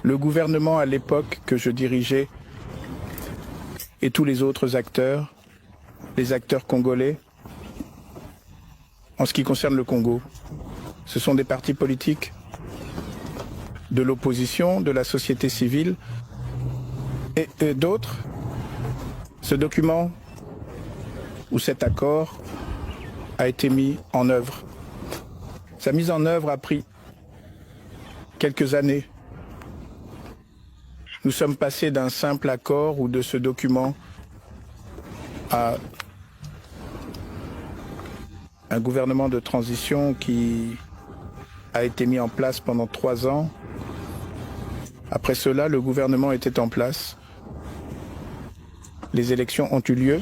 Le gouvernement à l'époque que je dirigeais et tous les autres acteurs, les acteurs congolais, en ce qui concerne le Congo, ce sont des partis politiques de l'opposition, de la société civile et d'autres. Ce document ou cet accord a été mis en œuvre. Sa mise en œuvre a pris quelques années. Nous sommes passés d'un simple accord ou de ce document à un gouvernement de transition qui a été mis en place pendant 3 ans. Après cela, le gouvernement était en place. Les élections ont eu lieu.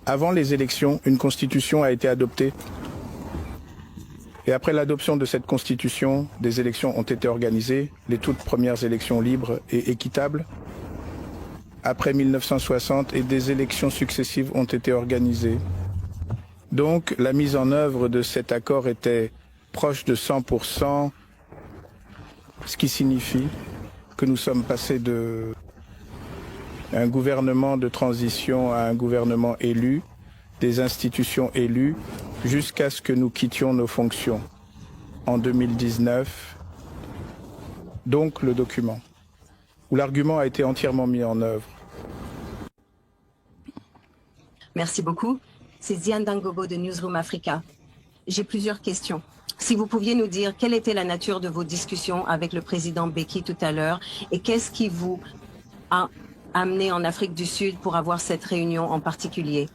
Avant les élections, une constitution a été adoptée. Et après l'adoption de cette constitution, des élections ont été organisées, les toutes premières élections libres et équitables. Après 1960, et des élections successives ont été organisées. Donc, la mise en œuvre de cet accord était proche de 100%, ce qui signifie que nous sommes passés d'un gouvernement de transition à un gouvernement élu, des institutions élues, jusqu'à ce que nous quittions nos fonctions en 2019. Donc, le document, où l'argument a été entièrement mis en œuvre. Merci beaucoup. C'est Diane Dangobo de Newsroom Africa. J'ai plusieurs questions. Si vous pouviez nous dire quelle était la nature de vos discussions avec le président Mbeki tout à l'heure et qu'est-ce qui vous a amené en Afrique du Sud pour avoir cette réunion en particulier.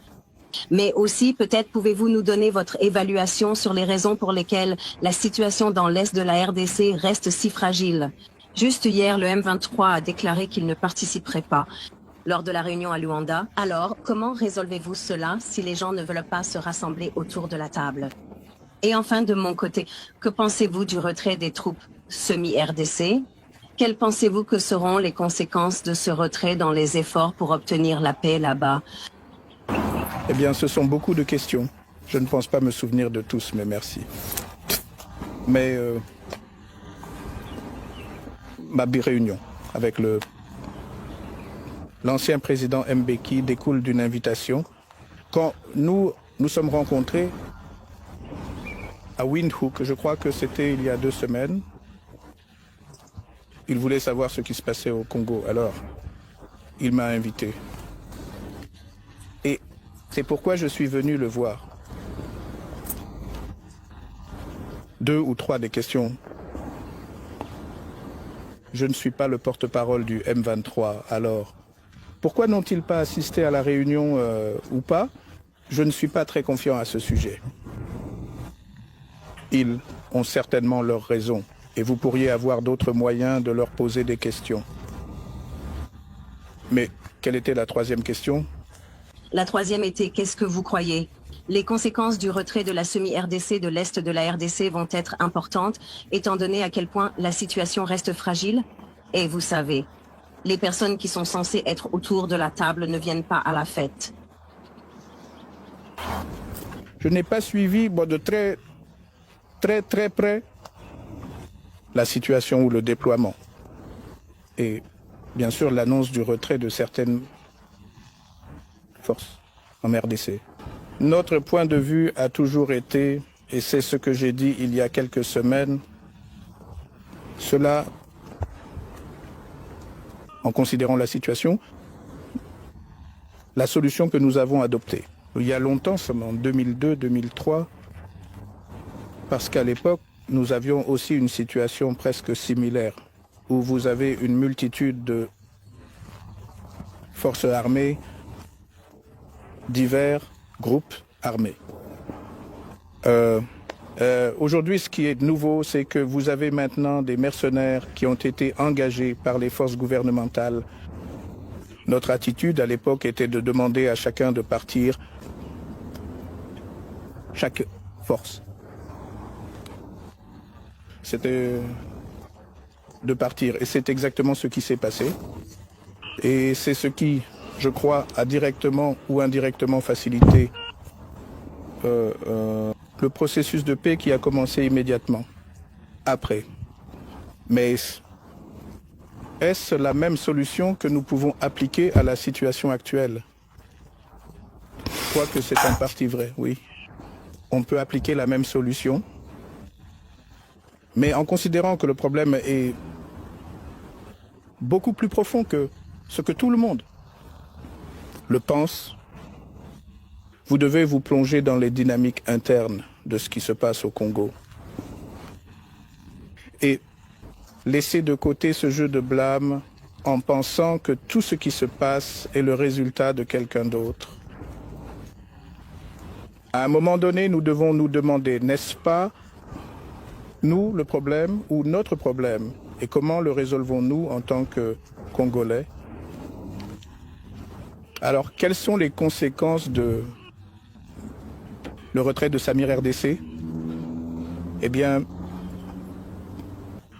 Mais aussi, peut-être pouvez-vous nous donner votre évaluation sur les raisons pour lesquelles la situation dans l'Est de la RDC reste si fragile. Juste hier, le M23 a déclaré qu'il ne participerait pas lors de la réunion à Luanda. Alors, comment résolvez-vous cela si les gens ne veulent pas se rassembler autour de la table? Et enfin, de mon côté, que pensez-vous du retrait des troupes semi-RDC? Quelles pensez-vous que seront les conséquences de ce retrait dans les efforts pour obtenir la paix là-bas? Eh bien, ce sont beaucoup de questions. Je ne pense pas me souvenir de tous, mais merci. Mais ma réunion avec l'ancien président Mbeki découle d'une invitation. Quand nous sommes rencontrés à Windhoek, je crois que c'était il y a 2 semaines, il voulait savoir ce qui se passait au Congo. Alors, il m'a invité. Et c'est pourquoi je suis venu le voir. 2 ou 3 des questions. Je ne suis pas le porte-parole du M23, alors pourquoi n'ont-ils pas assisté à la réunion ou pas? Je ne suis pas très confiant à ce sujet. Ils ont certainement leurs raisons et vous pourriez avoir d'autres moyens de leur poser des questions. Mais quelle était la 3e question? La 3e était, qu'est-ce que vous croyez? Les conséquences du retrait de la semi-RDC de l'Est de la RDC vont être importantes, étant donné à quel point la situation reste fragile. Et vous savez, les personnes qui sont censées être autour de la table ne viennent pas à la fête. Je n'ai pas suivi de très près la situation ou le déploiement. Et bien sûr l'annonce du retrait de certaines forces en RDC. Notre point de vue a toujours été, et c'est ce que j'ai dit il y a quelques semaines, cela, en considérant la situation, la solution que nous avons adoptée. Il y a longtemps, en 2002-2003, parce qu'à l'époque, nous avions aussi une situation presque similaire, où vous avez une multitude de forces armées, divers groupes armés. Aujourd'hui, ce qui est nouveau, c'est que vous avez maintenant des mercenaires qui ont été engagés par les forces gouvernementales. Notre attitude à l'époque était de demander à chacun de partir, chaque force. C'était de partir. Et c'est exactement ce qui s'est passé. Et c'est ce qui, je crois, a directement ou indirectement facilité le processus de paix qui a commencé immédiatement après. Mais est-ce la même solution que nous pouvons appliquer à la situation actuelle? Je crois que c'est en partie vrai, oui. On peut appliquer la même solution, mais en considérant que le problème est beaucoup plus profond que ce que tout le monde le pense, vous devez vous plonger dans les dynamiques internes de ce qui se passe au Congo. Et laisser de côté ce jeu de blâme en pensant que tout ce qui se passe est le résultat de quelqu'un d'autre. À un moment donné, nous devons nous demander, n'est-ce pas nous le problème ou notre problème? Et comment le résolvons-nous en tant que Congolais? Alors, quelles sont les conséquences de le retrait de Samir RDC? Eh bien,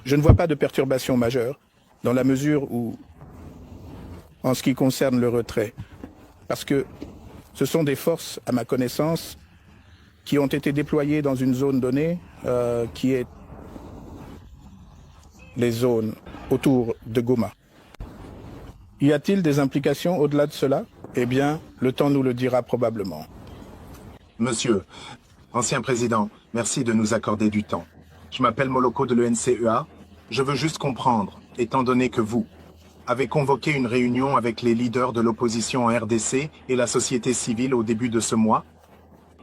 je ne vois pas de perturbation majeure dans la mesure où, en ce qui concerne le retrait, parce que ce sont des forces, à ma connaissance, qui ont été déployées dans une zone donnée, qui est les zones autour de Goma. Y a-t-il des implications au-delà de cela? Eh bien, le temps nous le dira probablement. Monsieur, ancien président, merci de nous accorder du temps. Je m'appelle Moloko de l'ENCEA. Je veux juste comprendre, étant donné que vous avez convoqué une réunion avec les leaders de l'opposition en RDC et la société civile au début de ce mois,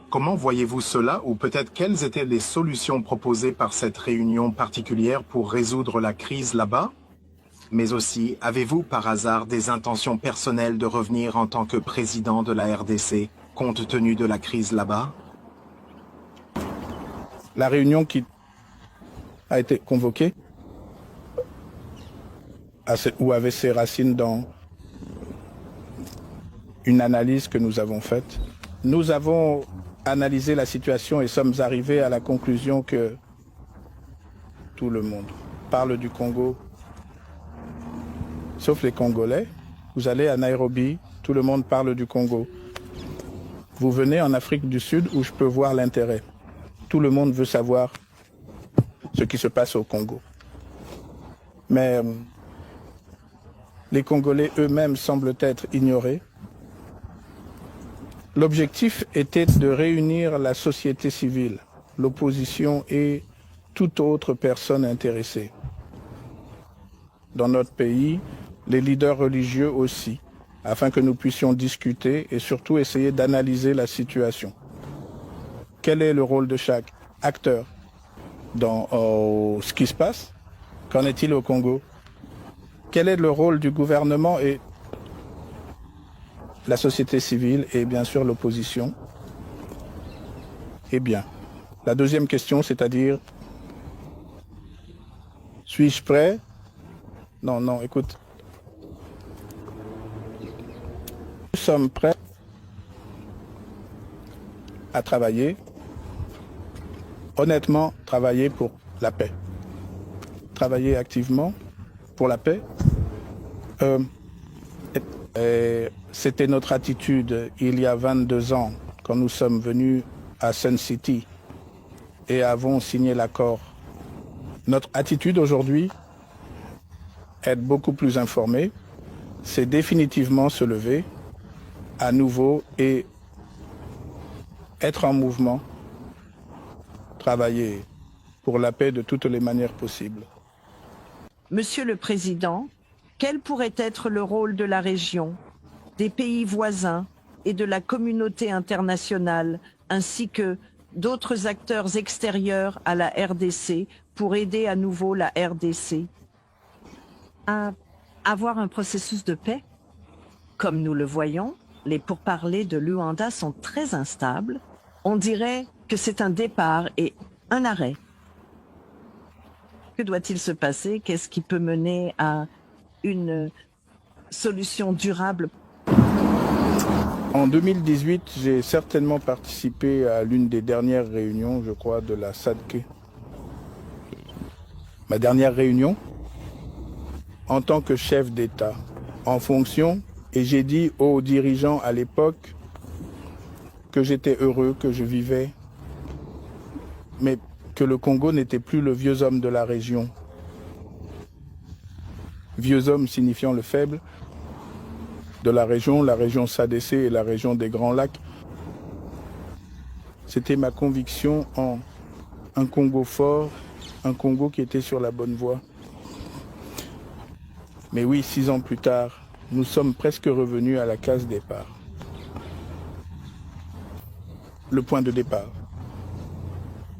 comment voyez-vous cela, ou peut-être quelles étaient les solutions proposées par cette réunion particulière pour résoudre la crise là-bas? Mais aussi, avez-vous par hasard des intentions personnelles de revenir en tant que président de la RDC, compte tenu de la crise là-bas? La réunion qui a été convoquée ou avait ses racines dans une analyse que nous avons faite. Nous avons analysé la situation et sommes arrivés à la conclusion que tout le monde parle du Congo, sauf les Congolais. Vous allez à Nairobi, tout le monde parle du Congo. Vous venez en Afrique du Sud où je peux voir l'intérêt. Tout le monde veut savoir ce qui se passe au Congo. Mais les Congolais eux-mêmes semblent être ignorés. L'objectif était de réunir la société civile, l'opposition et toute autre personne intéressée. Dans notre pays, les leaders religieux aussi, afin que nous puissions discuter et surtout essayer d'analyser la situation. Quel est le rôle de chaque acteur dans ce qui se passe? Qu'en est-il au Congo? Quel est le rôle du gouvernement et la société civile et bien sûr l'opposition? Eh bien, la deuxième question, c'est-à-dire, suis-je prêt? Non, écoute. Nous sommes prêts à travailler, honnêtement, travailler pour la paix. Travailler activement pour la paix. C'était notre attitude il y a 22 ans, quand nous sommes venus à Sun City et avons signé l'accord. Notre attitude aujourd'hui, être beaucoup plus informé, c'est définitivement se lever à nouveau et être en mouvement, travailler pour la paix de toutes les manières possibles. Monsieur le Président, quel pourrait être le rôle de la région, des pays voisins et de la communauté internationale, ainsi que d'autres acteurs extérieurs à la RDC pour aider à nouveau la RDC à avoir un processus de paix? Comme nous le voyons, les pourparlers de Luanda sont très instables. On dirait que c'est un départ et un arrêt. Que doit-il se passer? Qu'est-ce qui peut mener à une solution durable? En 2018, j'ai certainement participé à l'une des dernières réunions, je crois, de la SADC. Ma dernière réunion, en tant que chef d'État, en fonction, et j'ai dit aux dirigeants à l'époque que j'étais heureux, que je vivais, mais que le Congo n'était plus le vieux homme de la région, vieux homme signifiant le faible de la région SADC et la région des Grands Lacs. C'était ma conviction en un Congo fort, un Congo qui était sur la bonne voie. Mais oui, 6 ans plus tard, nous sommes presque revenus à la case départ. Le point de départ.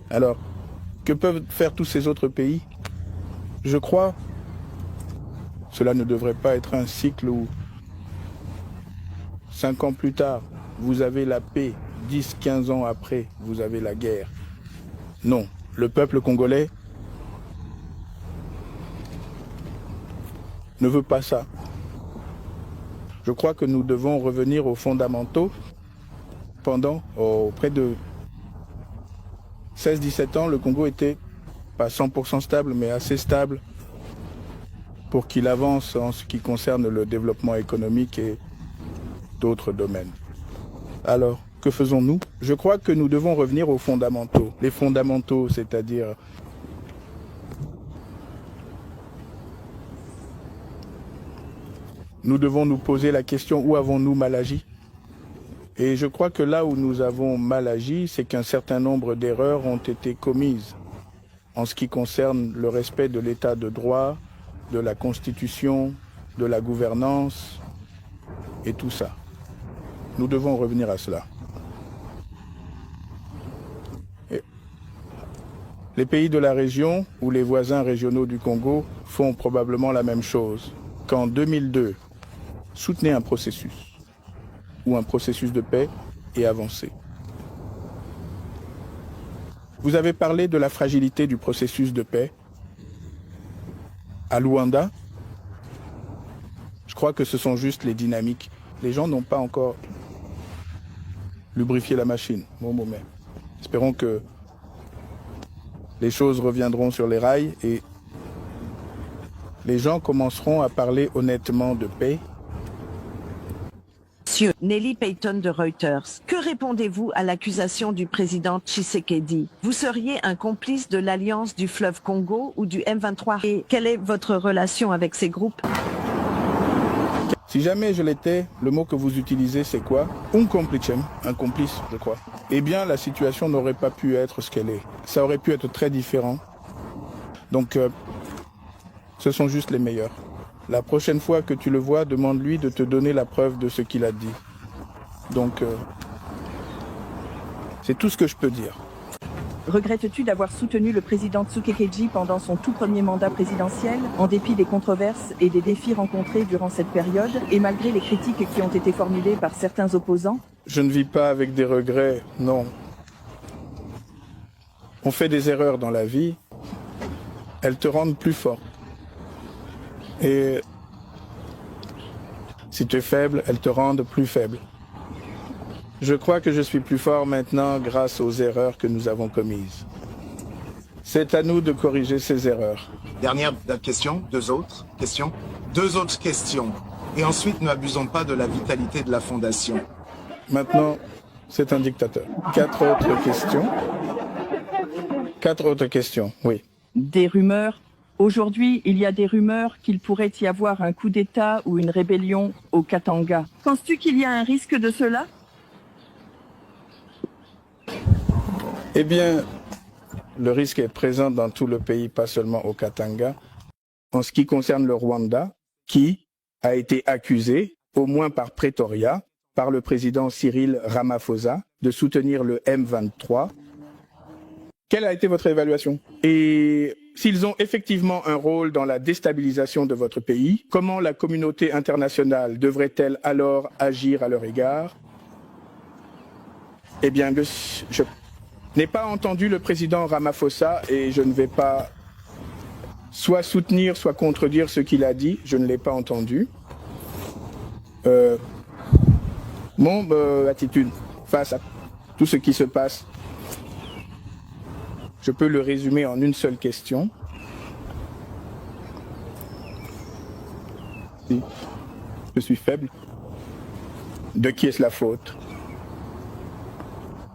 Alors, que peuvent faire tous ces autres pays? Je crois, cela ne devrait pas être un cycle où 5 ans plus tard, vous avez la paix, 10, 15 ans après, vous avez la guerre. Non, le peuple congolais ne veut pas ça. Je crois que nous devons revenir aux fondamentaux. Pendant près de 16-17 ans, le Congo était pas 100% stable, mais assez stable pour qu'il avance en ce qui concerne le développement économique et d'autres domaines. Alors, que faisons-nous? Je crois que nous devons revenir aux fondamentaux. Les fondamentaux, c'est-à-dire nous devons nous poser la question, où avons-nous mal agi? Et je crois que là où nous avons mal agi, c'est qu'un certain nombre d'erreurs ont été commises en ce qui concerne le respect de l'état de droit, de la Constitution, de la gouvernance et tout ça. Nous devons revenir à cela. Et les pays de la région ou les voisins régionaux du Congo font probablement la même chose. Qu'en 2002, soutenez un processus ou un processus de paix et avancez. Vous avez parlé de la fragilité du processus de paix à Luanda. Je crois que ce sont juste les dynamiques. Les gens n'ont pas encore lubrifié la machine. Bon moment. Espérons que les choses reviendront sur les rails et les gens commenceront à parler honnêtement de paix. Monsieur Nelly Payton de Reuters, que répondez-vous à l'accusation du président Tshisekedi? Vous seriez un complice de l'Alliance du fleuve Congo ou du M23? Et quelle est votre relation avec ces groupes? Si jamais je l'étais, le mot que vous utilisez, c'est quoi? Un complice, un complice, je crois. Eh bien, la situation n'aurait pas pu être ce qu'elle est. Ça aurait pu être très différent. Donc, ce sont juste les meilleurs. La prochaine fois que tu le vois, demande-lui de te donner la preuve de ce qu'il a dit. Donc, c'est tout ce que je peux dire. Regrettes-tu d'avoir soutenu le président Tshisekedi pendant son tout premier mandat présidentiel, en dépit des controverses et des défis rencontrés durant cette période, et malgré les critiques qui ont été formulées par certains opposants? Je ne vis pas avec des regrets, non. On fait des erreurs dans la vie, elles te rendent plus fort. Et si tu es faible, elles te rendent plus faible. Je crois que je suis plus fort maintenant grâce aux erreurs que nous avons commises. C'est à nous de corriger ces erreurs. Dernière question, deux autres questions. Deux autres questions. Et ensuite, n'abusons pas de la vitalité de la Fondation. Maintenant, c'est un dictateur. 4 autres questions. 4 autres questions, oui. Des rumeurs. Aujourd'hui, il y a des rumeurs qu'il pourrait y avoir un coup d'État ou une rébellion au Katanga. Penses-tu qu'il y a un risque de cela? Eh bien, le risque est présent dans tout le pays, pas seulement au Katanga. En ce qui concerne le Rwanda, qui a été accusé, au moins par Pretoria, par le président Cyril Ramaphosa, de soutenir le M23. Quelle a été votre évaluation? Et s'ils ont effectivement un rôle dans la déstabilisation de votre pays, comment la communauté internationale devrait-elle alors agir à leur égard? Eh bien, je n'ai pas entendu le président Ramaphosa et je ne vais pas soit soutenir, soit contredire ce qu'il a dit. Je ne l'ai pas entendu. Mon attitude face à tout ce qui se passe, je peux le résumer en une seule question. Si je suis faible, de qui est-ce la faute?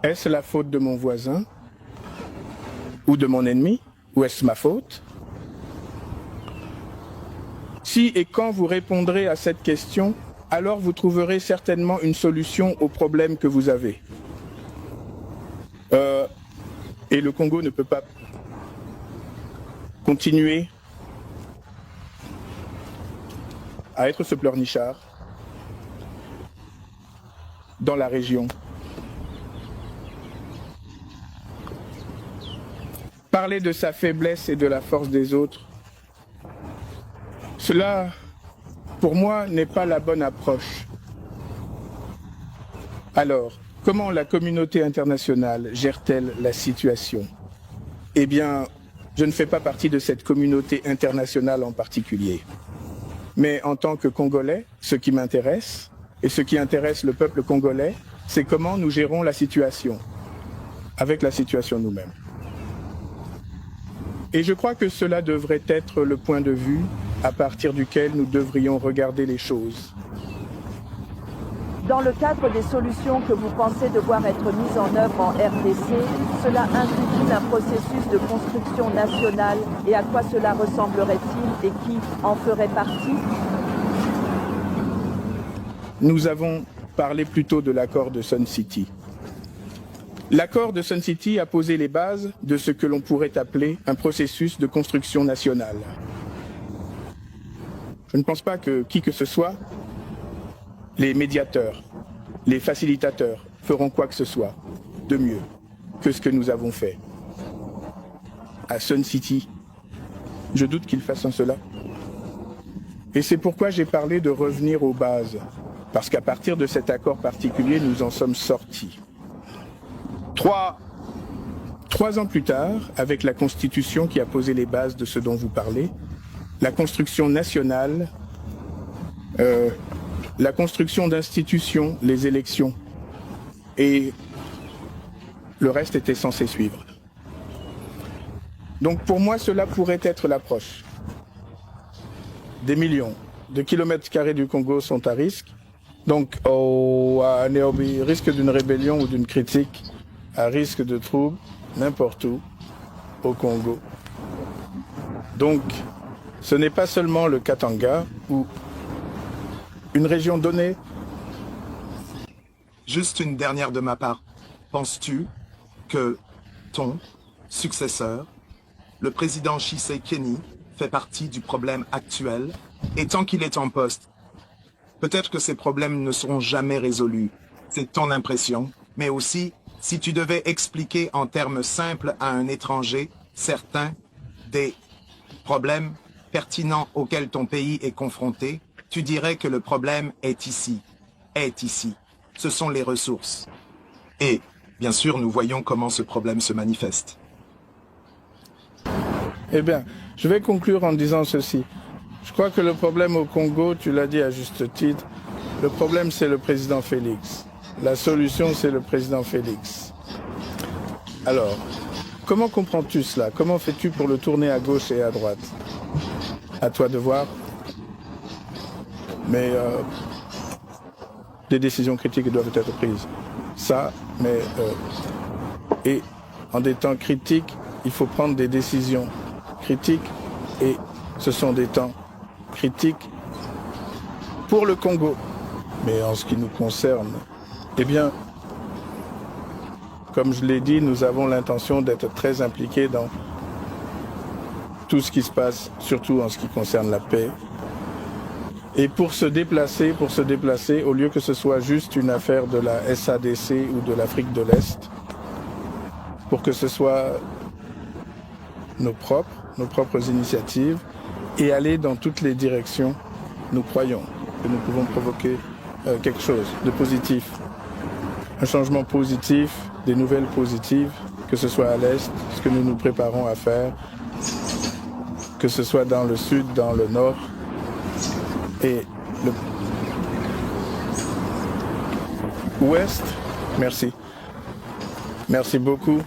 Est-ce la faute de mon voisin ou de mon ennemi? Ou est-ce ma faute? Si et quand vous répondrez à cette question, alors vous trouverez certainement une solution au problème que vous avez. Et le Congo ne peut pas continuer à être ce pleurnichard dans la région. Parler de sa faiblesse et de la force des autres, cela, pour moi, n'est pas la bonne approche. Alors, comment la communauté internationale gère-t-elle la situation? Eh bien, je ne fais pas partie de cette communauté internationale en particulier. Mais en tant que Congolais, ce qui m'intéresse, et ce qui intéresse le peuple congolais, c'est comment nous gérons la situation, avec la situation nous-mêmes. Et je crois que cela devrait être le point de vue à partir duquel nous devrions regarder les choses. Dans le cadre des solutions que vous pensez devoir être mises en œuvre en RDC, cela inclut un processus de construction nationale et à quoi cela ressemblerait-il et qui en ferait partie? Nous avons parlé plutôt de l'accord de Sun City. L'accord de Sun City a posé les bases de ce que l'on pourrait appeler un processus de construction nationale. Je ne pense pas que qui que ce soit, les médiateurs, les facilitateurs feront quoi que ce soit de mieux que ce que nous avons fait. À Sun City, je doute qu'ils fassent cela. Et c'est pourquoi j'ai parlé de revenir aux bases, parce qu'à partir de cet accord particulier, nous en sommes sortis. Trois ans plus tard, avec la Constitution qui a posé les bases de ce dont vous parlez, la construction nationale, la construction d'institutions, les élections, et le reste était censé suivre. Donc pour moi, cela pourrait être l'approche. Des millions de kilomètres carrés du Congo sont à risque, donc à risque d'une rébellion ou d'une critique, à risque de troubles, n'importe où, au Congo. Donc, ce n'est pas seulement le Katanga ou une région donnée. Juste une dernière de ma part. Penses-tu que ton successeur, le président Tshisekedi, fait partie du problème actuel? Et tant qu'il est en poste, peut-être que ces problèmes ne seront jamais résolus. C'est ton impression. Mais aussi, si tu devais expliquer en termes simples à un étranger certains des problèmes pertinents auxquels ton pays est confronté, tu dirais que le problème est ici. Ce sont les ressources. Et, bien sûr, nous voyons comment ce problème se manifeste. Eh bien, je vais conclure en disant ceci. Je crois que le problème au Congo, tu l'as dit à juste titre, le problème c'est le président Félix. La solution c'est le président Félix. Alors, comment comprends-tu cela? Comment fais-tu pour le tourner à gauche et à droite? À toi de voir. Mais des décisions critiques doivent être prises. Ça, mais... et en des temps critiques, il faut prendre des décisions critiques et ce sont des temps critiques pour le Congo. Mais en ce qui nous concerne, eh bien, comme je l'ai dit, nous avons l'intention d'être très impliqués dans tout ce qui se passe, surtout en ce qui concerne la paix. Et pour se déplacer, au lieu que ce soit juste une affaire de la SADC ou de l'Afrique de l'Est, pour que ce soit nos propres initiatives, et aller dans toutes les directions, nous croyons que nous pouvons provoquer quelque chose de positif. Un changement positif, des nouvelles positives, que ce soit à l'Est, ce que nous nous préparons à faire, que ce soit dans le Sud, dans le Nord, et le Ouest. Merci. Merci beaucoup.